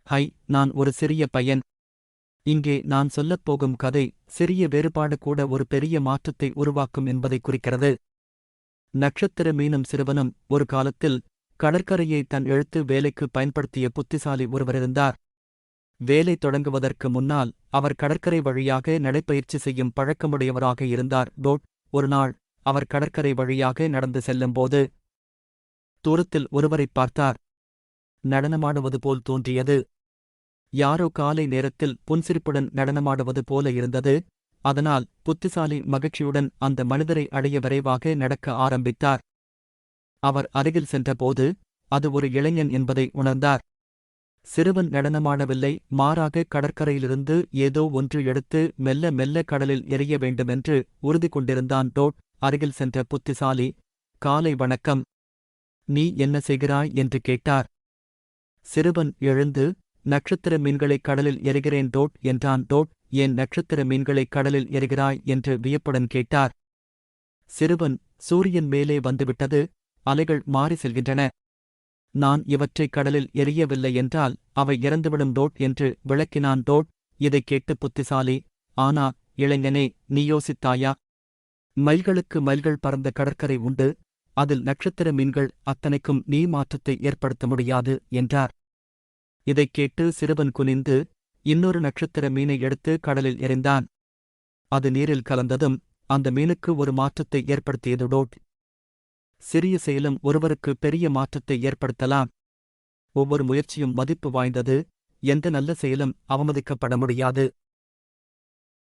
High, நான் ஒரு சிறிய பையன். இங்கே நான் சொல்லப் போகும் கதை சிறிய வேறுபாடு கூட ஒரு பெரிய மாற்றத்தை உருவாக்கும் என்பதை குறிக்கிறது. நட்சத்திர மீனும் சிறுவனும் ஒரு காலத்தில் கடற்கரையை தன் எழுத்து வேலைக்கு பயன்படுத்திய புத்திசாலி ஒருவரிருந்தார். வேலை தொடங்குவதற்கு முன்னால் அவர் கடற்கரை வழியாக நடைப்பயிற்சி செய்யும் பழக்கமுடையவராக இருந்தார். ஒருநாள் அவர் கடற்கரை வழியாக நடந்து செல்லும்போது தூரத்தில் ஒருவரைப் பார்த்தார். நடனமாடுவது போல் தோன்றியது. யாரோ காலை நேரத்தில் புன்சிரிப்புடன் நடனமாடுவது போல இருந்தது. அதனால் புத்திசாலி மகிழ்ச்சியுடன் அந்த மனிதரை அடைய விரைவாக நடக்க ஆரம்பித்தார். அவர் அருகில் சென்றபோது அது ஒரு இளைஞன் என்பதை உணர்ந்தார். சிறுவன் நடனமாடவில்லை, மாறாக கடற்கரையிலிருந்து ஏதோ ஒன்று எடுத்து மெல்ல மெல்ல கடலில் எறிய வேண்டுமென்று உறுதி கொண்டிருந்தான். அருகில் சென்ற புத்திசாலி, காலை வணக்கம். நீ என்ன செய்கிறாய் என்று கேட்டார். சிறுவன் எழுந்து, நட்சத்திர மீன்களை கடலில் எறிகிறேன் என்றான். ஏன் நட்சத்திர மீன்களை கடலில் எறிகிறாய் என்று வியப்புடன் கேட்டார். சிறுவன், சூரியன் மேலே வந்துவிட்டது, அலைகள் மாறி செல்கின்றன. நான் இவற்றை கடலில் எறியவில்லை என்றால் அவை இறந்துவிடும் என்று விளக்கினான். இதைக் கேட்டு புத்திசாலி, ஆனா இளைஞனே, நீ யோசித்தாயா? மைல்களுக்கு மைல்கள் பறந்த கடற்கரை உண்டு, அதில் நட்சத்திர மீன்கள் அத்தனைக்கும் நீ மாற்றத்தை ஏற்படுத்த முடியாது என்றார். இதைக் கேட்டு சிறுவன் குனிந்து இன்னொரு நட்சத்திர மீனை எடுத்து கடலில் எறிந்தான். அது நீரில் கலந்ததும் அந்த மீனுக்கு ஒரு மாற்றத்தை ஏற்படுத்தியது. சிறிய செயலும் ஒருவருக்கு பெரிய மாற்றத்தை ஏற்படுத்தலாம். ஒவ்வொரு முயற்சியும் மதிப்பு வாய்ந்தது. எந்த நல்ல செயலும் அவமதிக்கப்பட முடியாது.